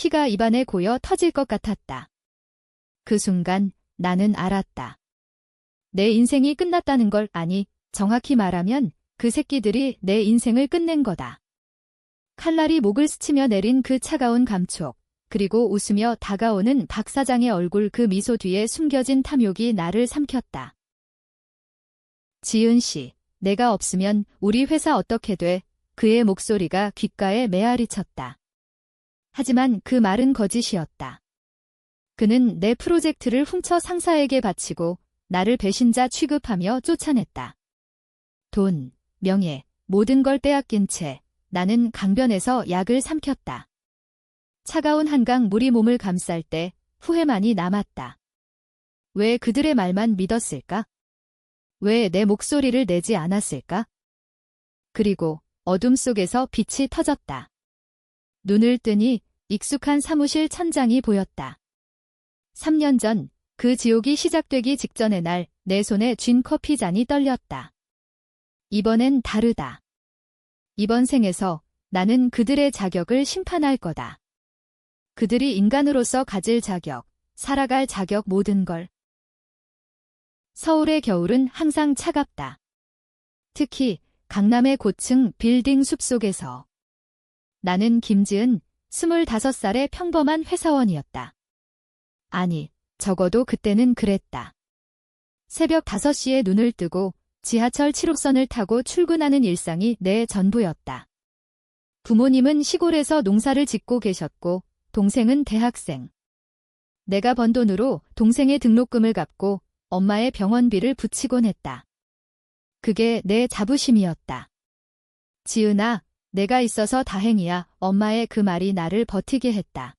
피가 입안에 고여 터질 것 같았다. 그 순간 나는 알았다. 내 인생이 끝났다는 걸, 아니, 정확히 말하면 그 새끼들이 내 인생을 끝낸 거다. 칼날이 목을 스치며 내린 그 차가운 감촉, 그리고 웃으며 다가오는 박 사장의 얼굴, 그 미소 뒤에 숨겨진 탐욕이 나를 삼켰다. 지은 씨, 내가 없으면 우리 회사 어떻게 돼? 그의 목소리가 귓가에 메아리 쳤다. 하지만 그 말은 거짓이었다. 그는 내 프로젝트를 훔쳐 상사에게 바치고 나를 배신자 취급하며 쫓아냈다. 돈, 명예, 모든 걸 빼앗긴 채 나는 강변에서 약을 삼켰다. 차가운 한강 물이 몸을 감쌀 때 후회만이 남았다. 왜 그들의 말만 믿었을까? 왜 내 목소리를 내지 않았을까? 그리고 어둠 속에서 빛이 터졌다. 눈을 뜨니 익숙한 사무실 천장이 보였다. 3년 전 그 지옥이 시작되기 직전의 날 내 손에 쥔 커피 잔이 떨렸다. 이번엔 다르다. 이번 생에서 나는 그들의 자격을 심판할 거다. 그들이 인간으로서 가질 자격, 살아갈 자격, 모든 걸. 서울의 겨울은 항상 차갑다. 특히 강남의 고층 빌딩 숲속에서. 나는 김지은, 25살의 평범한 회사원이었다. 아니, 적어도 그때는 그랬다. 새벽 5시에 눈을 뜨고 지하철 7호선을 타고 출근하는 일상이 내 전부였다. 부모님은 시골에서 농사를 짓고 계셨고 동생은 대학생. 내가 번 돈으로 동생의 등록금을 갚고 엄마의 병원비를 붙이곤 했다. 그게 내 자부심이었다. 지은아, 내가 있어서 다행이야. 엄마의 그 말이 나를 버티게 했다.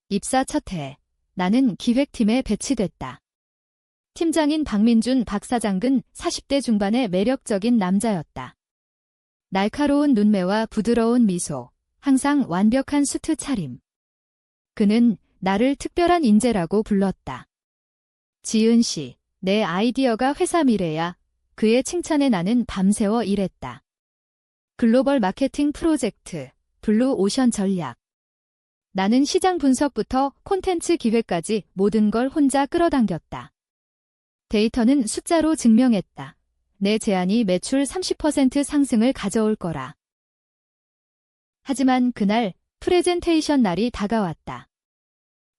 입사 첫 해, 나는 기획팀에 배치됐다. 팀장인 박민준 박 사장은 40대 중반의 매력적인 남자였다. 날카로운 눈매와 부드러운 미소, 항상 완벽한 수트 차림. 그는 나를 특별한 인재라고 불렀다. 지은 씨, 내 아이디어가 회사 미래야. 그의 칭찬에 나는 밤새워 일했다. 글로벌 마케팅 프로젝트, 블루 오션 전략. 나는 시장 분석부터 콘텐츠 기획까지 모든 걸 혼자 끌어당겼다. 데이터는 숫자로 증명했다. 내 제안이 매출 30% 상승을 가져올 거라. 하지만 그날 프레젠테이션 날이 다가왔다.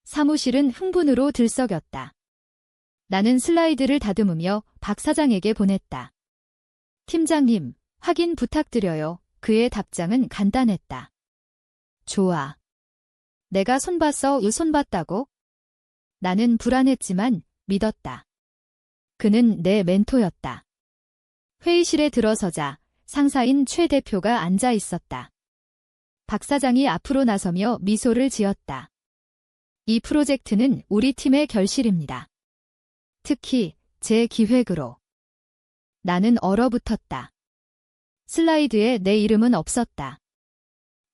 사무실은 흥분으로 들썩였다. 나는 슬라이드를 다듬으며 박 사장에게 보냈다. 팀장님, 확인 부탁드려요. 그의 답장은 간단했다. 좋아. 내가 손봤어. 손봤다고? 나는 불안했지만 믿었다. 그는 내 멘토였다. 회의실에 들어서자 상사인 최 대표가 앉아 있었다. 박 사장이 앞으로 나서며 미소를 지었다. 이 프로젝트는 우리 팀의 결실입니다. 특히 제 기획으로. 나는 얼어붙었다. 슬라이드에 내 이름은 없었다.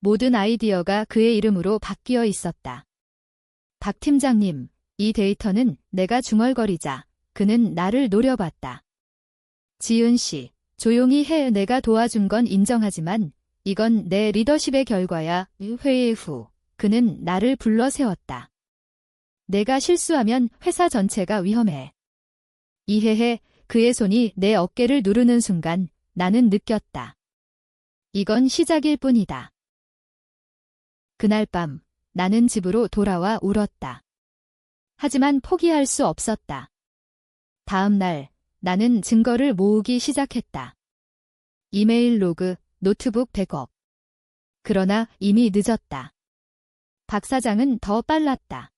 모든 아이디어가 그의 이름으로 바뀌어 있었다. 박 팀장님, 이 데이터는 내가 중얼거리자 그는 나를 노려봤다. 지은 씨, 조용히 해. 내가 도와준 건 인정하지만 이건 내 리더십의 결과야. 회의 후 그는 나를 불러 세웠다. 내가 실수하면 회사 전체가 위험해. 이해해. 그의 손이 내 어깨를 누르는 순간 나는 느꼈다. 이건 시작일 뿐이다. 그날 밤 나는 집으로 돌아와 울었다. 하지만 포기할 수 없었다. 다음 날 나는 증거를 모으기 시작했다. 이메일 로그, 노트북 백업. 그러나 이미 늦었다. 박 사장은 더 빨랐다.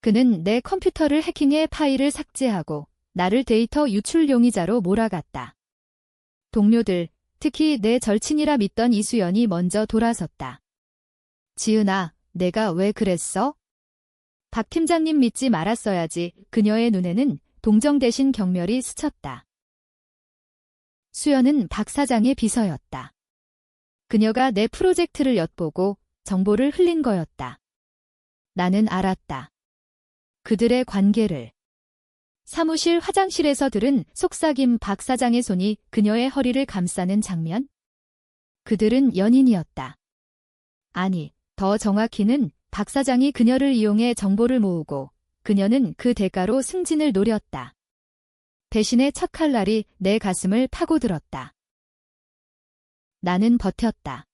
그는 내 컴퓨터를 해킹해 파일을 삭제하고 나를 데이터 유출 용의자로 몰아갔다. 동료들, 특히 내 절친이라 믿던 이수연이 먼저 돌아섰다. 지은아, 내가 왜 그랬어? 박 팀장님 믿지 말았어야지. 그녀의 눈에는 동정 대신 경멸이 스쳤다. 수연은 박 사장의 비서였다. 그녀가 내 프로젝트를 엿보고 정보를 흘린 거였다. 나는 알았다. 그들의 관계를. 사무실 화장실에서 들은 속삭임. 박 사장의 손이 그녀의 허리를 감싸는 장면? 그들은 연인이었다. 아니, 더 정확히는 박 사장이 그녀를 이용해 정보를 모으고 그녀는 그 대가로 승진을 노렸다. 배신의 첫 칼날이 내 가슴을 파고들었다. 나는 버텼다.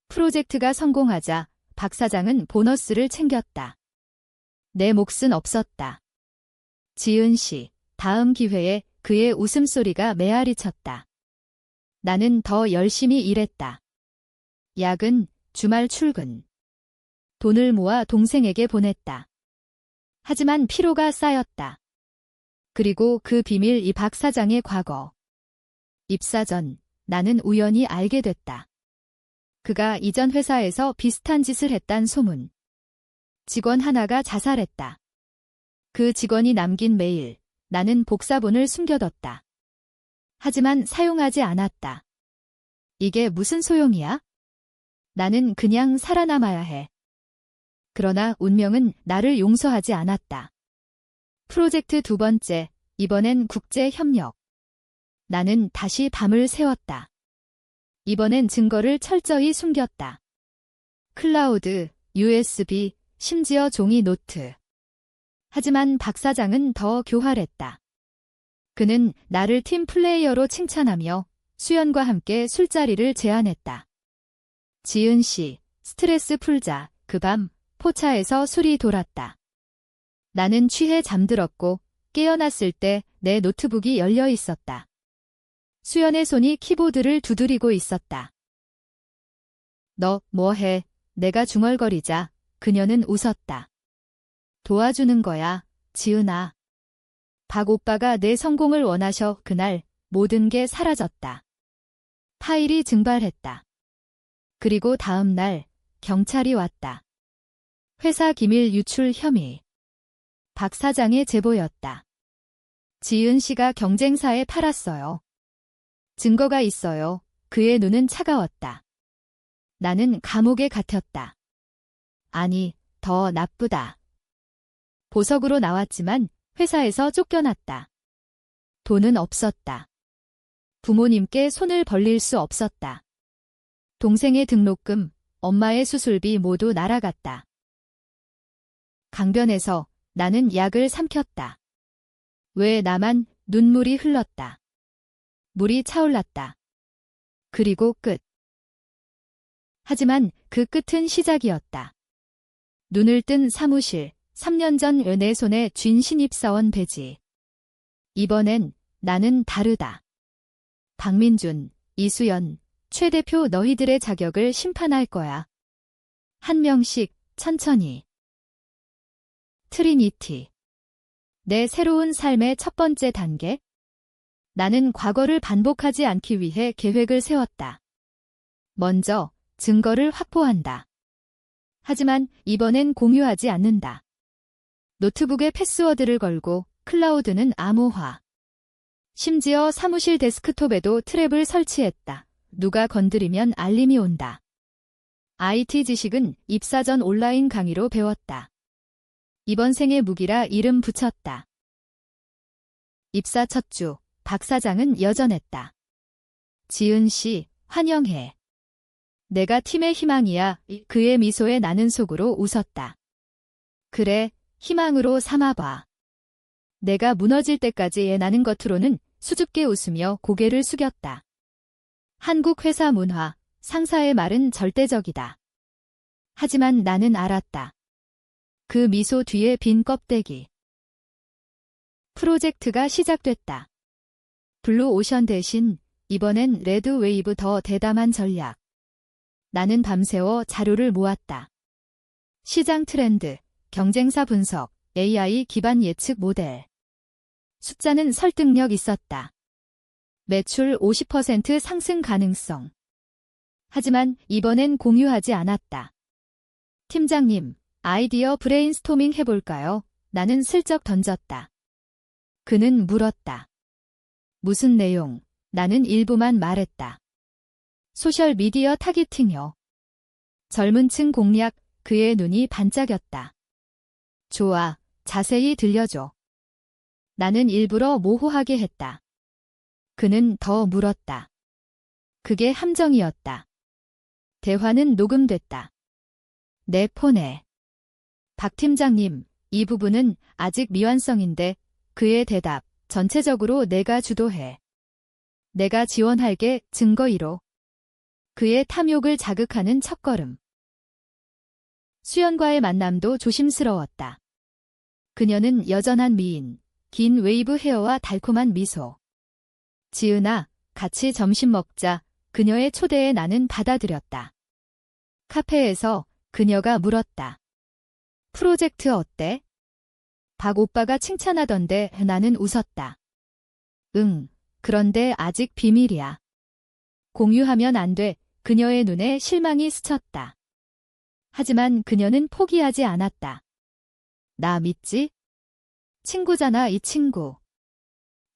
프로젝트가 성공하자 박 사장은 보너스를 챙겼다. 내 몫은 없었다. 지은 씨, 다음 기회에 그의 웃음소리가 메아리 쳤다. 나는 더 열심히 일했다. 야근, 주말 출근. 돈을 모아 동생에게 보냈다. 하지만 피로가 쌓였다. 그리고 그 비밀 이 박 사장의 과거. 입사 전 나는 우연히 알게 됐다. 그가 이전 회사에서 비슷한 짓을 했단 소문. 직원 하나가 자살했다. 그 직원이 남긴 메일, 나는 복사본을 숨겨뒀다. 하지만 사용하지 않았다. 이게 무슨 소용이야? 나는 그냥 살아남아야 해. 그러나 운명은 나를 용서하지 않았다. 프로젝트 두 번째, 이번엔 국제협력. 나는 다시 밤을 새웠다. 이번엔 증거를 철저히 숨겼다. 클라우드, USB, 심지어 종이 노트. 하지만 박 사장은 더 교활했다. 그는 나를 팀 플레이어로 칭찬하며 수연과 함께 술자리를 제안했다. 지은 씨, 스트레스 풀자. 그 밤 포차에서 술이 돌았다. 나는 취해 잠들었고 깨어났을 때 내 노트북이 열려 있었다. 수연의 손이 키보드를 두드리고 있었다. 너 뭐해? 내가 중얼거리자 그녀는 웃었다. 도와주는 거야, 지은아. 박 오빠가 내 성공을 원하셔. 그날 모든 게 사라졌다. 파일이 증발했다. 그리고 다음 날 경찰이 왔다. 회사 기밀 유출 혐의. 박 사장의 제보였다. 지은 씨가 경쟁사에 팔았어요. 증거가 있어요. 그의 눈은 차가웠다. 나는 감옥에 갇혔다. 아니, 더 나쁘다. 보석으로 나왔지만 회사에서 쫓겨났다. 돈은 없었다. 부모님께 손을 벌릴 수 없었다. 동생의 등록금, 엄마의 수술비 모두 날아갔다. 강변에서 나는 약을 삼켰다. 왜 나만? 눈물이 흘렀다. 물이 차올랐다. 그리고 끝. 하지만 그 끝은 시작이었다. 눈을 뜬 사무실, 3년 전 내 손에 쥔 신입사원 배지. 이번엔 나는 다르다. 박민준, 이수연, 최 대표 너희들의 자격을 심판할 거야. 한 명씩 천천히. 트리니티. 내 새로운 삶의 첫 번째 단계? 나는 과거를 반복하지 않기 위해 계획을 세웠다. 먼저 증거를 확보한다. 하지만 이번엔 공유하지 않는다. 노트북에 패스워드를 걸고 클라우드는 암호화. 심지어 사무실 데스크톱에도 트랩을 설치했다. 누가 건드리면 알림이 온다. IT 지식은 입사 전 온라인 강의로 배웠다. 이번 생의 무기라 이름 붙였다. 입사 첫 주, 박 사장은 여전했다. 지은 씨, 환영해. 내가 팀의 희망이야. 그의 미소에 나는 속으로 웃었다. 그래, 희망으로 삼아봐. 내가 무너질 때까지 애나는 겉으로는 수줍게 웃으며 고개를 숙였다. 한국 회사 문화, 상사의 말은 절대적이다. 하지만 나는 알았다. 그 미소 뒤에 빈 껍데기. 프로젝트가 시작됐다. 블루 오션 대신 이번엔 레드 웨이브 더 대담한 전략. 나는 밤새워 자료를 모았다. 시장 트렌드, 경쟁사 분석, AI 기반 예측 모델. 숫자는 설득력 있었다. 매출 50% 상승 가능성. 하지만 이번엔 공유하지 않았다. 팀장님, 아이디어 브레인스토밍 해볼까요? 나는 슬쩍 던졌다. 그는 물었다. 무슨 내용? 나는 일부만 말했다. 소셜미디어 타깃팅요. 젊은 층 공략, 그의 눈이 반짝였다. 좋아, 자세히 들려줘. 나는 일부러 모호하게 했다. 그는 더 물었다. 그게 함정이었다. 대화는 녹음됐다. 내 폰에. 박 팀장님, 이 부분은 아직 미완성인데 그의 대답, 전체적으로 내가 주도해. 내가 지원할게. 증거 1호. 그의 탐욕을 자극하는 첫걸음. 수연과의 만남도 조심스러웠다. 그녀는 여전한 미인, 긴 웨이브 헤어와 달콤한 미소. 지은아, 같이 점심 먹자. 그녀의 초대에 나는 받아들였다. 카페에서 그녀가 물었다. 프로젝트 어때? 박 오빠가 칭찬하던데 나는 웃었다. 응, 그런데 아직 비밀이야. 공유하면 안 돼. 그녀의 눈에 실망이 스쳤다. 하지만 그녀는 포기하지 않았다. 나 믿지? 친구잖아, 이 친구.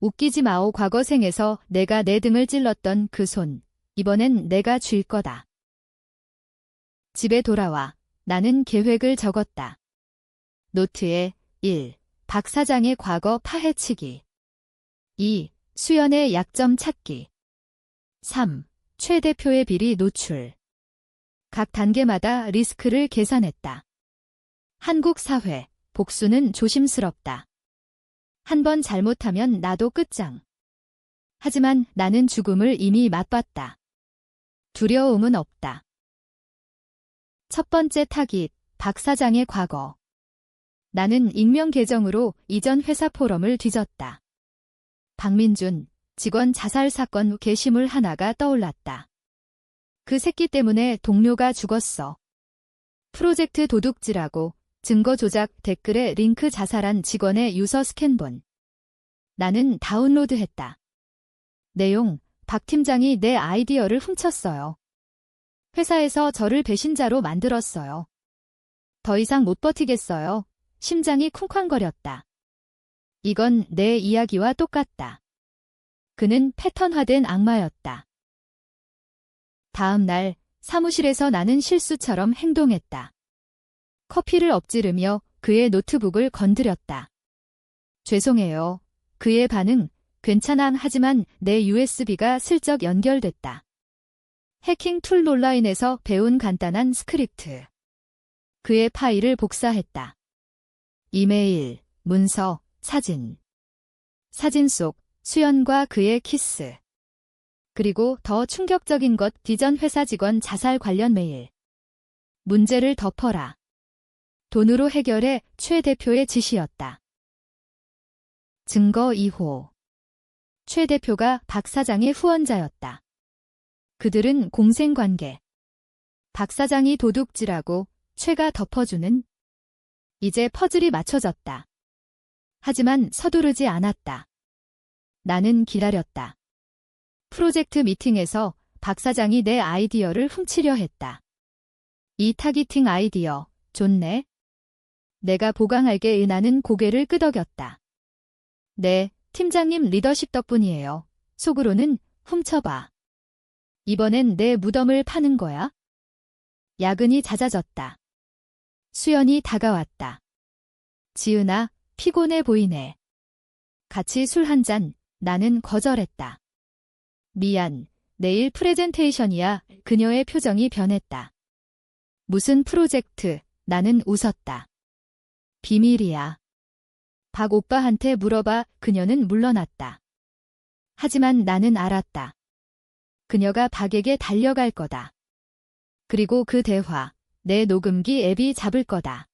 웃기지 마오. 과거 생에서 내가 내 등을 찔렀던 그 손. 이번엔 내가 쥘 거다. 집에 돌아와 나는 계획을 적었다. 노트에 1. 박 사장의 과거 파헤치기. 2. 수연의 약점 찾기. 3. 최 대표의 비리 노출. 각 단계마다 리스크를 계산했다. 한국 사회, 복수는 조심스럽다. 한 번 잘못하면 나도 끝장. 하지만 나는 죽음을 이미 맛봤다. 두려움은 없다. 첫 번째 타깃, 박 사장의 과거. 나는 익명 계정으로 이전 회사 포럼을 뒤졌다. 박민준, 직원 자살 사건 게시물 하나가 떠올랐다. 그 새끼 때문에 동료가 죽었어. 프로젝트 도둑질하고 증거 조작 댓글에 링크 자살한 직원의 유서 스캔본. 나는 다운로드했다. 내용, 박 팀장이 내 아이디어를 훔쳤어요. 회사에서 저를 배신자로 만들었어요. 더 이상 못 버티겠어요. 심장이 쿵쾅거렸다. 이건 내 이야기와 똑같다. 그는 패턴화된 악마였다. 다음 날 사무실에서 나는 실수처럼 행동했다. 커피를 엎지르며 그의 노트북을 건드렸다. 죄송해요. 그의 반응, 괜찮아. 하지만 내 USB가 슬쩍 연결됐다. 해킹 툴 온라인에서 배운 간단한 스크립트. 그의 파일을 복사했다. 이메일, 문서, 사진. 사진 속 수연과 그의 키스. 그리고 더 충격적인 것, 디전 회사 직원 자살 관련 메일. 문제를 덮어라. 돈으로 해결해. 최 대표의 지시였다. 증거 2호. 최 대표가 박 사장의 후원자였다. 그들은 공생관계. 박 사장이 도둑질하고 최가 덮어주는. 이제 퍼즐이 맞춰졌다. 하지만 서두르지 않았다. 나는 기다렸다. 프로젝트 미팅에서 박 사장이 내 아이디어를 훔치려 했다. 이 타깃팅 아이디어, 좋네. 내가 보강할게. 나는 고개를 끄덕였다. 네, 팀장님 리더십 덕분이에요. 속으로는 훔쳐봐. 이번엔 내 무덤을 파는 거야? 야근이 잦아졌다. 수연이 다가왔다. 지은아, 피곤해 보이네. 같이 술 한 잔. 나는 거절했다. 미안, 내일 프레젠테이션이야. 그녀의 표정이 변했다. 무슨 프로젝트? 나는 웃었다. 비밀이야. 박 오빠한테 물어봐. 그녀는 물러났다. 하지만 나는 알았다. 그녀가 박에게 달려갈 거다. 그리고 그 대화, 내 녹음기 앱이 잡을 거다.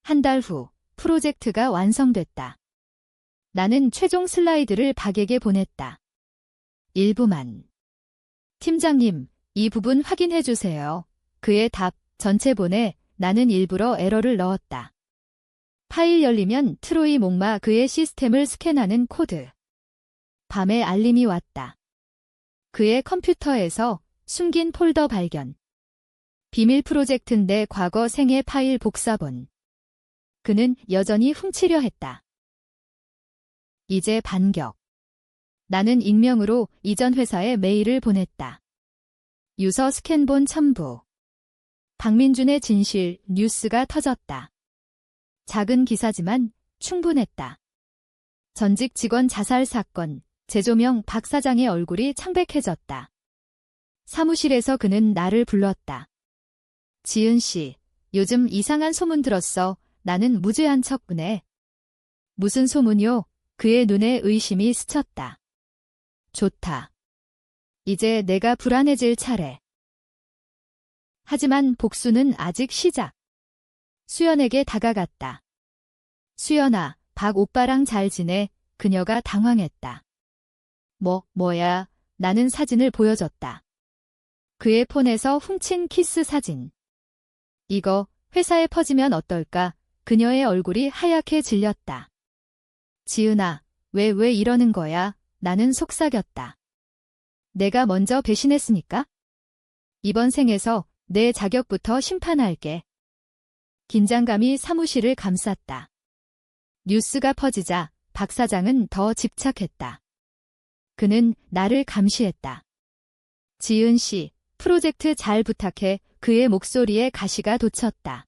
한 달 후, 프로젝트가 완성됐다. 나는 최종 슬라이드를 박에게 보냈다. 일부만. 팀장님, 이 부분 확인해 주세요. 그의 답, 전체 보내. 나는 일부러 에러를 넣었다. 파일 열리면 트로이 목마. 그의 시스템을 스캔하는 코드. 밤에 알림이 왔다. 그의 컴퓨터에서 숨긴 폴더 발견. 비밀 프로젝트인데 과거 생애 파일 복사본. 그는 여전히 훔치려 했다. 이제 반격. 나는 익명으로 이전 회사에 메일을 보냈다. 유서 스캔본 첨부. 박민준의 진실, 뉴스가 터졌다. 작은 기사지만 충분했다. 전직 직원 자살 사건, 재조명 박 사장의 얼굴이 창백해졌다. 사무실에서 그는 나를 불렀다. 지은 씨, 요즘 이상한 소문 들었어. 나는 무죄한 척구네. 무슨 소문요? 그의 눈에 의심이 스쳤다. 좋다. 이제 내가 불안해질 차례. 하지만 복수는 아직 시작. 수연에게 다가갔다. 수연아, 박 오빠랑 잘 지내? 그녀가 당황했다. 뭐야? 나는 사진을 보여줬다. 그의 폰에서 훔친 키스 사진. 이거 회사에 퍼지면 어떨까? 그녀의 얼굴이 하얗게 질렸다. 지은아, 왜 이러는 거야? 나는 속삭였다. 내가 먼저 배신했으니까? 이번 생에서 내 자격부터 심판할게. 긴장감이 사무실을 감쌌다. 뉴스가 퍼지자 박 사장은 더 집착했다. 그는 나를 감시했다. 지은 씨, 프로젝트 잘 부탁해. 그의 목소리에 가시가 돋쳤다.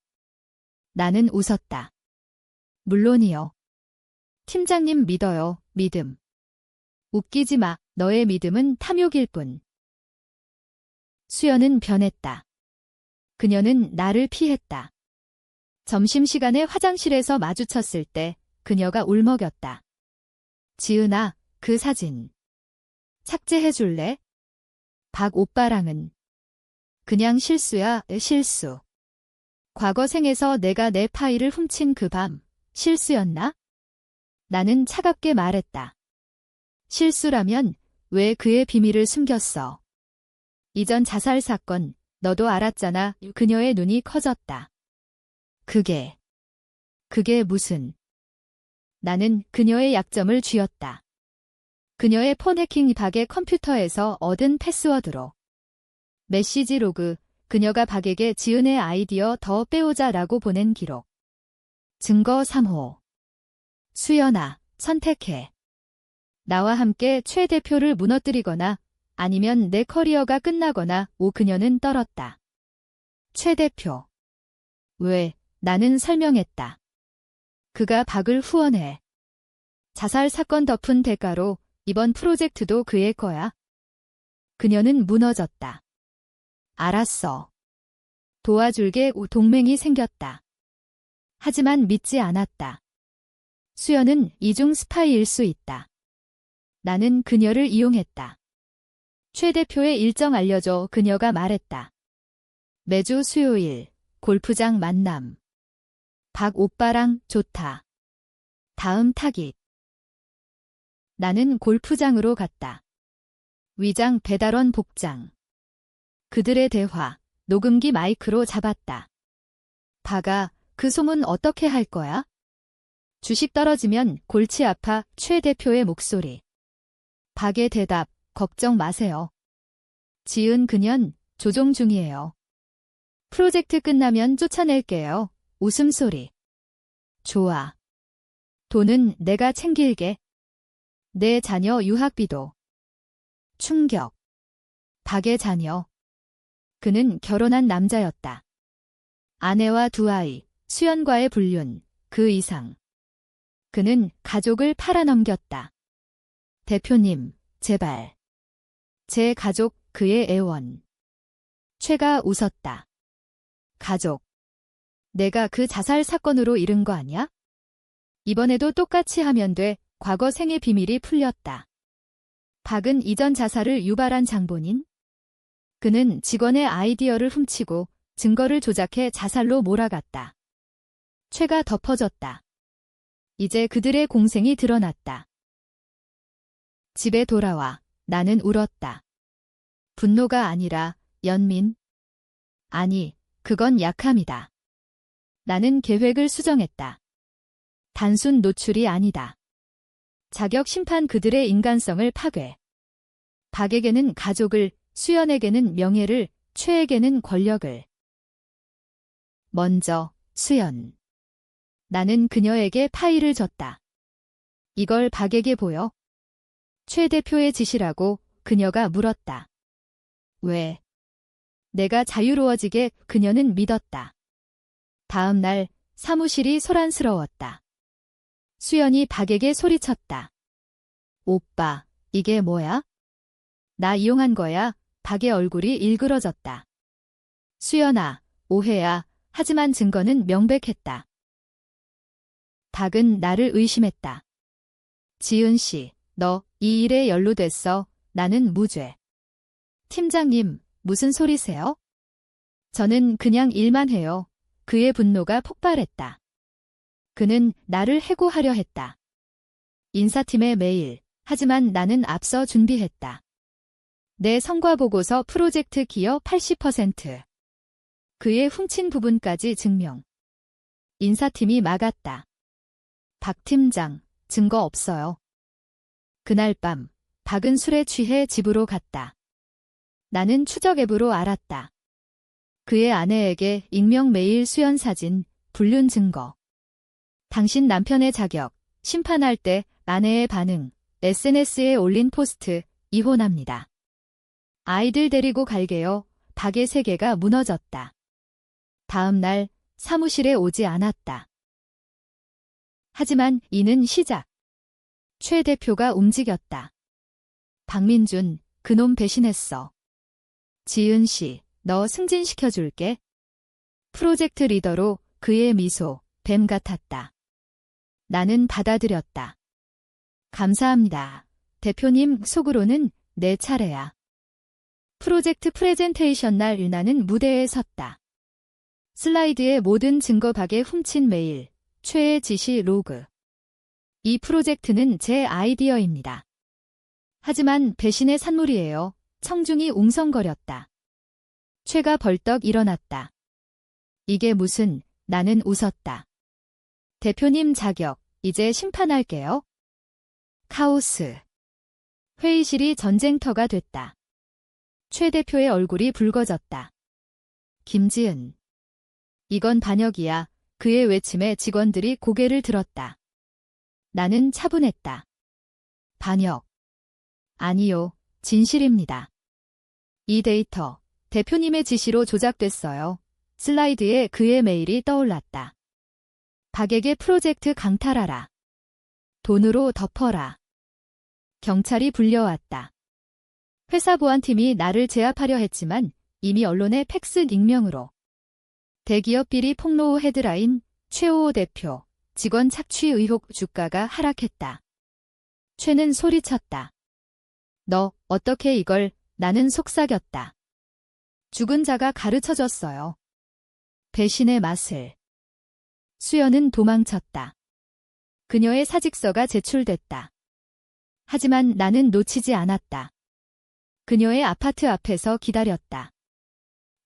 나는 웃었다. 물론이요. 팀장님 믿어요. 믿음. 웃기지 마. 너의 믿음은 탐욕일 뿐. 수연은 변했다. 그녀는 나를 피했다. 점심시간에 화장실에서 마주쳤을 때 그녀가 울먹였다. 지은아, 그 사진. 삭제해줄래? 박 오빠랑은. 그냥 실수야, 실수. 과거 생에서 내가 내 파일을 훔친 그 밤, 실수였나? 나는 차갑게 말했다. 실수라면 왜 그의 비밀을 숨겼어? 이전 자살 사건, 너도 알았잖아. 그녀의 눈이 커졌다. 그게 무슨. 나는 그녀의 약점을 쥐었다. 그녀의 폰 해킹 박의 컴퓨터에서 얻은 패스워드로. 메시지 로그, 그녀가 박에게 지은의 아이디어 더 빼오자라고 보낸 기록. 증거 3호. 수연아, 선택해. 나와 함께 최 대표를 무너뜨리거나 아니면 내 커리어가 끝나거나. 그녀는 떨었다. 최 대표. 왜? 나는 설명했다. 그가 박을 후원해. 자살 사건 덮은 대가로 이번 프로젝트도 그의 거야. 그녀는 무너졌다. 알았어. 도와줄게. 동맹이 생겼다. 하지만 믿지 않았다. 수연은 이중 스파이일 수 있다. 나는 그녀를 이용했다. 최 대표의 일정 알려줘. 그녀가 말했다. 매주 수요일 골프장 만남. 박 오빠랑 좋다. 다음 타깃. 나는 골프장으로 갔다. 위장 배달원 복장. 그들의 대화, 녹음기 마이크로 잡았다. 박아, 그 소문 어떻게 할 거야? 주식 떨어지면 골치 아파. 최 대표의 목소리. 박의 대답, 걱정 마세요. 지은 그년 조종 중이에요. 프로젝트 끝나면 쫓아낼게요. 웃음소리. 좋아. 돈은 내가 챙길게. 내 자녀 유학비도. 충격. 박의 자녀. 그는 결혼한 남자였다. 아내와 두 아이, 수연과의 불륜, 그 이상. 그는 가족을 팔아넘겼다. 대표님, 제발. 제 가족, 그의 애원. 최가 웃었다. 가족. 내가 그 자살 사건으로 잃은 거 아니야? 이번에도 똑같이 하면 돼. 과거 생의 비밀이 풀렸다. 박은 이전 자살을 유발한 장본인? 그는 직원의 아이디어를 훔치고 증거를 조작해 자살로 몰아갔다. 최가 덮어졌다. 이제 그들의 공생이 드러났다. 집에 돌아와 나는 울었다. 분노가 아니라 연민? 아니, 그건 약함이다. 나는 계획을 수정했다. 단순 노출이 아니다. 자격 심판, 그들의 인간성을 파괴. 박에게는 가족을, 수연에게는 명예를, 최에게는 권력을. 먼저 수연. 나는 그녀에게 파일을 줬다. 이걸 박에게 보여? 최 대표의 지시라고. 그녀가 물었다. 왜? 내가 자유로워지게. 그녀는 믿었다. 다음 날 사무실이 소란스러웠다. 수연이 박에게 소리쳤다. 오빠, 이게 뭐야? 나 이용한 거야. 박의 얼굴이 일그러졌다. 수연아, 오해야. 하지만 증거는 명백했다. 박은 나를 의심했다. 지은 씨, 너 이 일에 연루됐어. 나는 무죄. 팀장님, 무슨 소리세요? 저는 그냥 일만 해요. 그의 분노가 폭발했다. 그는 나를 해고하려 했다. 인사팀의 메일. 하지만 나는 앞서 준비했다. 내 성과보고서 프로젝트 기여 80%. 그의 훔친 부분까지 증명. 인사팀이 막았다. 박 팀장, 증거 없어요. 그날 밤, 박은 술에 취해 집으로 갔다. 나는 추적 앱으로 알았다. 그의 아내에게 익명 메일 수연 사진, 불륜 증거. 당신 남편의 자격, 심판할 때 아내의 반응, SNS에 올린 포스트, 이혼합니다. 아이들 데리고 갈게요. 박의 세계가 무너졌다. 다음 날 사무실에 오지 않았다. 하지만 이는 시작. 최 대표가 움직였다. 박민준, 그놈 배신했어. 지은 씨, 너 승진시켜줄게. 프로젝트 리더로 그의 미소, 뱀 같았다. 나는 받아들였다. 감사합니다. 대표님, 속으로는 내 차례야. 프로젝트 프레젠테이션 날 나는 무대에 섰다. 슬라이드에 모든 증거 박에 훔친 메일, 최의 지시 로그. 이 프로젝트는 제 아이디어입니다. 하지만 배신의 산물이에요. 청중이 웅성거렸다. 최가 벌떡 일어났다. 이게 무슨, 나는 웃었다. 대표님 자격, 이제 심판할게요. 카오스. 회의실이 전쟁터가 됐다. 최 대표의 얼굴이 붉어졌다. 김지은. 이건 반역이야. 그의 외침에 직원들이 고개를 들었다. 나는 차분했다. 반역. 아니요, 진실입니다. 이 데이터, 대표님의 지시로 조작됐어요. 슬라이드에 그의 메일이 떠올랐다. 박에게 프로젝트 강탈하라. 돈으로 덮어라. 경찰이 불려왔다. 회사 보안팀이 나를 제압하려 했지만 이미 언론에 팩스 익명으로. 대기업 비리 폭로 후 헤드라인, 최호 대표, 직원 착취 의혹 주가가 하락했다. 최는 소리쳤다. 너 어떻게 이걸, 나는 속삭였다. 죽은 자가 가르쳐줬어요. 배신의 맛을. 수연은 도망쳤다. 그녀의 사직서가 제출됐다. 하지만 나는 놓치지 않았다. 그녀의 아파트 앞에서 기다렸다.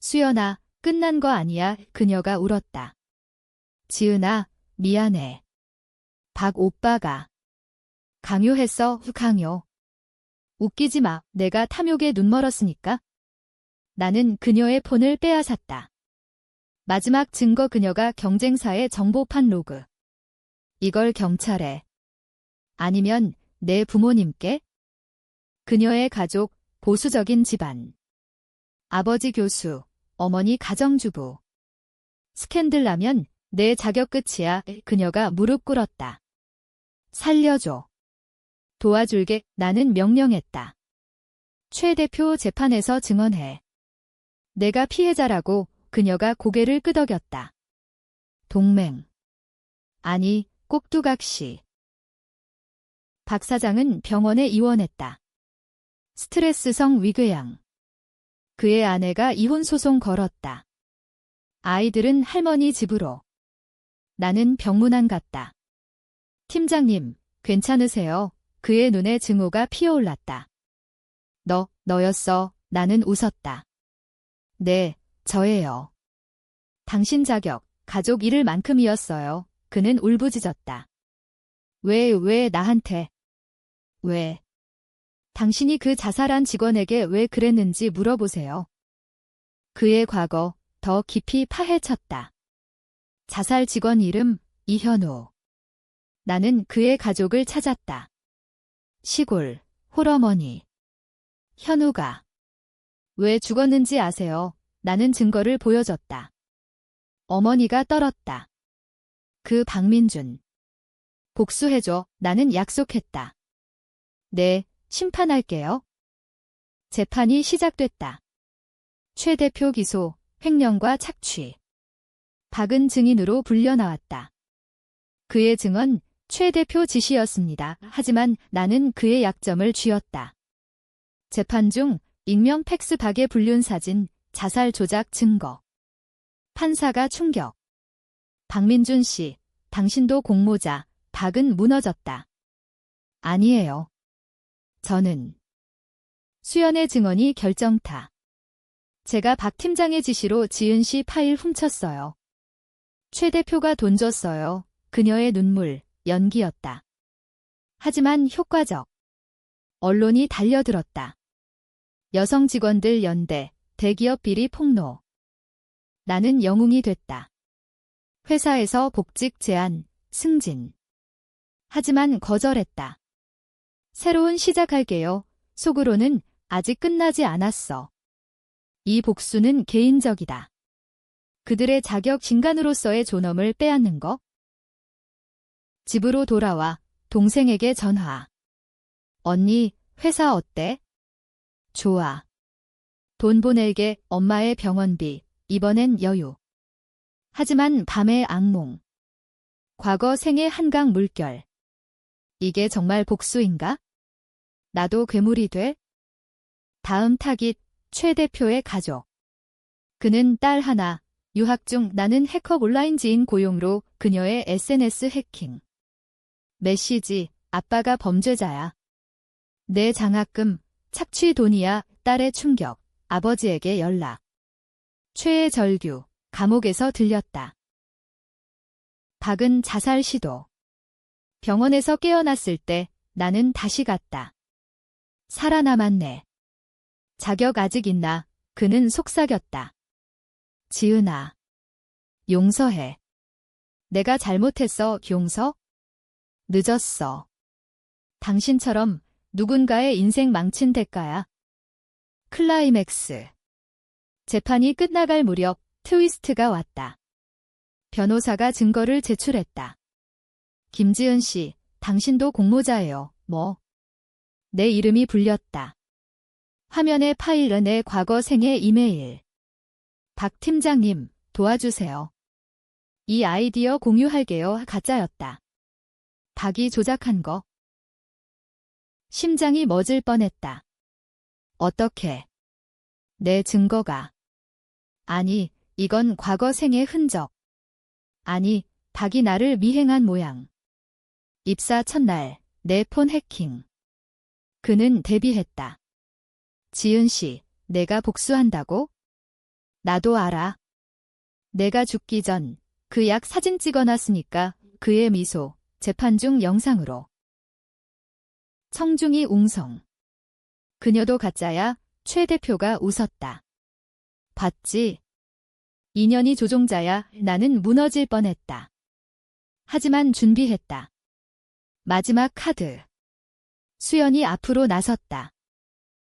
수연아, 끝난 거 아니야. 그녀가 울었다. 지은아, 미안해. 박 오빠가. 강요했어. 강요. 웃기지 마. 내가 탐욕에 눈멀었으니까. 나는 그녀의 폰을 빼앗았다. 마지막 증거 그녀가 경쟁사의 정보판 로그. 이걸 경찰에. 아니면 내 부모님께? 그녀의 가족, 보수적인 집안. 아버지 교수, 어머니 가정주부. 스캔들 나면 내 자격 끝이야. 그녀가 무릎 꿇었다. 살려줘. 도와줄게. 나는 명령했다. 최 대표 재판에서 증언해. 내가 피해자라고. 그녀가 고개를 끄덕였다. 동맹. 아니, 꼭두각시. 박 사장은 병원에 입원했다. 스트레스성 위궤양. 그의 아내가 이혼 소송 걸었다. 아이들은 할머니 집으로. 나는 병문안 갔다. 팀장님, 괜찮으세요? 그의 눈에 증오가 피어올랐다. 너였어. 나는 웃었다. 네, 저예요. 당신 자격, 가족 잃을 만큼이었어요. 그는 울부짖었다. 왜 나한테? 왜? 당신이 그 자살한 직원에게 왜 그랬는지 물어보세요. 그의 과거, 더 깊이 파헤쳤다. 자살 직원 이름, 이현우. 나는 그의 가족을 찾았다. 시골, 홀어머니. 현우가. 왜 죽었는지 아세요? 나는 증거를 보여줬다. 어머니가 떨었다. 그 박민준. 복수해줘. 나는 약속했다. 네, 심판할게요. 재판이 시작됐다. 최 대표 기소, 횡령과 착취. 박은 증인으로 불려 나왔다. 그의 증언, 최 대표 지시였습니다. 하지만 나는 그의 약점을 쥐었다. 재판 중 익명 팩스 박의 불륜 사진, 자살 조작 증거. 판사가 충격. 박민준 씨, 당신도 공모자. 박은 무너졌다. 아니에요. 저는. 수연의 증언이 결정타. 제가 박 팀장의 지시로 지은 씨 파일 훔쳤어요. 최 대표가 돈 줬어요. 그녀의 눈물, 연기였다. 하지만 효과적. 언론이 달려들었다. 여성 직원들 연대, 대기업 비리 폭로. 나는 영웅이 됐다. 회사에서 복직 제안, 승진. 하지만 거절했다. 새로운 시작할게요. 속으로는 아직 끝나지 않았어. 이 복수는 개인적이다. 그들의 자격 진간으로서의 존엄을 빼앗는 거? 집으로 돌아와 동생에게 전화. 언니, 회사 어때? 좋아. 돈 보낼게. 엄마의 병원비, 이번엔 여유. 하지만 밤의 악몽. 과거 생의 한강 물결. 이게 정말 복수인가? 나도 괴물이 돼? 다음 타깃, 최 대표의 가족. 그는 딸 하나, 유학 중. 나는 해커 온라인 지인 고용으로 그녀의 SNS 해킹. 메시지, 아빠가 범죄자야. 내 장학금, 착취 돈이야. 딸의 충격, 아버지에게 연락. 최의 절규, 감옥에서 들렸다. 박은 자살 시도. 병원에서 깨어났을 때 나는 다시 갔다. 살아남았네. 자격 아직 있나? 그는 속삭였다. 지은아. 용서해. 내가 잘못했어. 용서? 늦었어. 당신처럼 누군가의 인생 망친 대가야. 클라이맥스. 재판이 끝나갈 무렵 트위스트가 왔다. 변호사가 증거를 제출했다. 김지은 씨, 당신도 공모자예요. 뭐? 내 이름이 불렸다. 화면의 파일은 내 과거 생의 이메일. 박 팀장님, 도와주세요. 이 아이디어 공유할게요. 가짜였다. 박이 조작한 거. 심장이 멎을 뻔했다. 어떻게? 내 증거가. 아니, 이건 과거 생의 흔적. 아니, 박이 나를 미행한 모양. 입사 첫날, 내 폰 해킹. 그는 데뷔했다. 지은 씨, 내가 복수한다고? 나도 알아. 내가 죽기 전 그 약 사진 찍어놨으니까. 그의 미소, 재판 중 영상으로. 청중이 웅성. 그녀도 가짜야? 최 대표가 웃었다. 봤지? 인연이 조종자야. 나는 무너질 뻔했다. 하지만 준비했다. 마지막 카드. 수연이 앞으로 나섰다.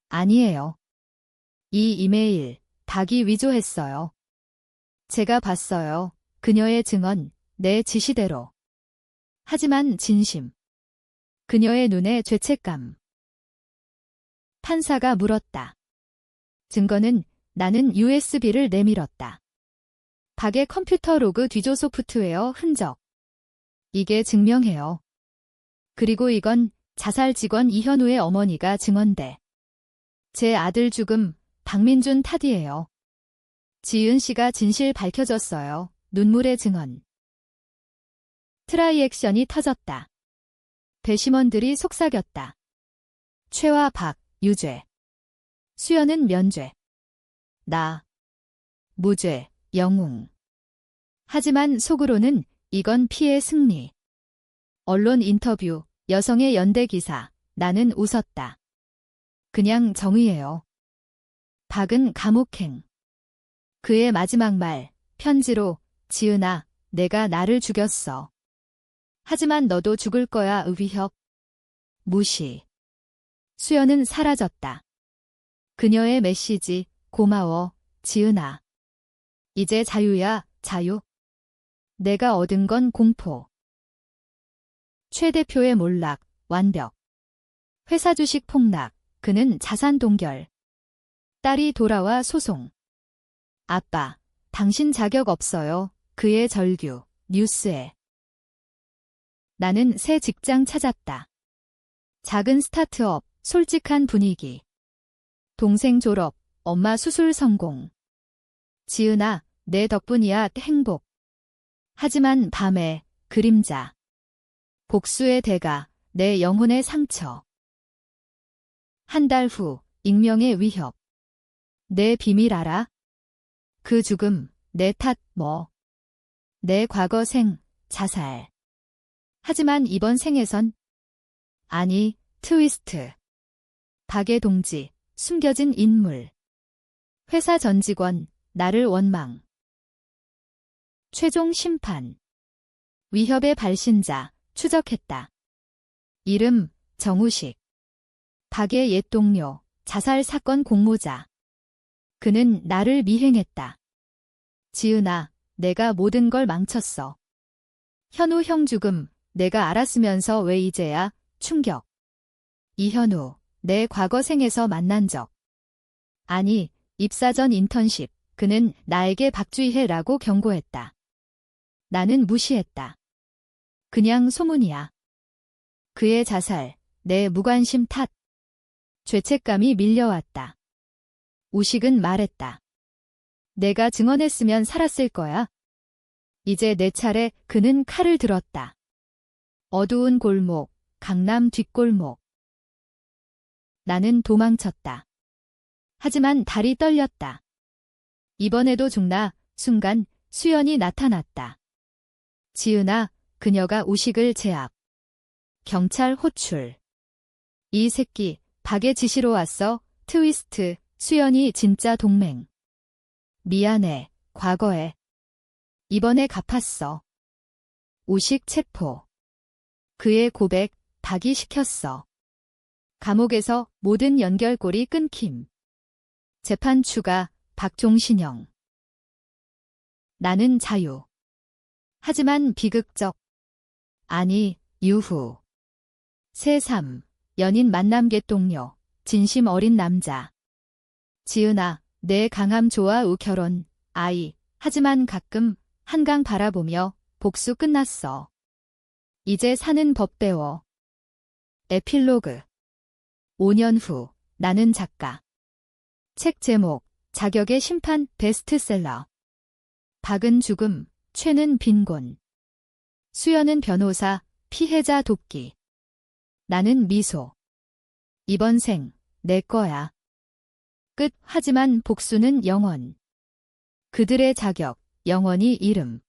아니에요. 이 이메일, 박이 위조했어요. 제가 봤어요. 그녀의 증언, 내 지시대로. 하지만 진심. 그녀의 눈에 죄책감. 판사가 물었다. 증거는? 나는 USB를 내밀었다. 박의 컴퓨터 로그 뒤조 소프트웨어 흔적. 이게 증명해요. 그리고 이건 자살 직원 이현우의 어머니가 증언돼. 제 아들 죽음, 박민준 탓이에요. 지은 씨가 진실 밝혀졌어요. 눈물의 증언. 트라이 액션이 터졌다. 배심원들이 속삭였다. 최와 박, 유죄. 수연은 면죄. 나. 무죄, 영웅. 하지만 속으로는 이건 피해 승리. 언론 인터뷰, 여성의 연대 기사. 나는 웃었다. 그냥 정의예요. 박은 감옥행. 그의 마지막 말, 편지로. 지은아, 내가 나를 죽였어. 하지만 너도 죽을 거야. 위협. 무시. 수연은 사라졌다. 그녀의 메시지, 고마워, 지은아. 이제 자유야, 자유. 내가 얻은 건 공포. 최 대표의 몰락, 완벽. 회사 주식 폭락, 그는 자산 동결. 딸이 돌아와 소송. 아빠, 당신 자격 없어요. 그의 절규, 뉴스에. 나는 새 직장 찾았다. 작은 스타트업, 솔직한 분위기. 동생 졸업, 엄마 수술 성공. 지은아, 내 덕분이야 행복. 하지만 밤에 그림자. 복수의 대가, 내 영혼의 상처. 한 달 후, 익명의 위협. 내 비밀 알아? 그 죽음, 내 탓, 뭐. 내 과거 생, 자살. 하지만 이번 생에선 아니, 트위스트. 박의 동지, 숨겨진 인물. 회사 전 직원, 나를 원망. 최종 심판. 위협의 발신자, 추적했다. 이름, 정우식. 박의 옛 동료, 자살 사건 공모자. 그는 나를 미행했다. 지은아, 내가 모든 걸 망쳤어. 현우 형 죽음, 내가 알았으면서 왜 이제야? 충격. 이현우, 내 과거 생에서 만난 적. 아니, 입사 전 인턴십, 그는 나에게 박주희해라고 경고했다. 나는 무시했다. 그냥 소문이야. 그의 자살, 내 무관심 탓. 죄책감이 밀려왔다. 우식은 말했다. 내가 증언했으면 살았을 거야. 이제 내 차례. 그는 칼을 들었다. 어두운 골목, 강남 뒷골목. 나는 도망쳤다. 하지만 다리 떨렸다. 이번에도 죽나. 순간 수연이 나타났다. 지은아, 그녀가 우식을 제압. 경찰 호출. 이 새끼, 박의 지시로 왔어. 트위스트, 수연이 진짜 동맹. 미안해, 과거에. 이번에 갚았어. 우식 체포. 그의 고백, 박이 시켰어. 감옥에서 모든 연결고리 끊김. 재판 추가, 박종신형. 나는 자유. 하지만 비극적. 아니, 유후. 새3, 연인 만남 개똥녀, 진심 어린 남자. 지은아, 내 강함 좋아. 우 결혼, 아이. 하지만 가끔 한강 바라보며 복수 끝났어. 이제 사는 법 배워. 에필로그. 5년 후, 나는 작가. 책 제목, 자격의 심판. 베스트셀러. 박은 죽음, 최는 빈곤. 수연은 변호사, 피해자 돕기. 나는 미소. 이번 생, 내 거야. 끝. 하지만 복수는 영원. 그들의 자격, 영원히 이름.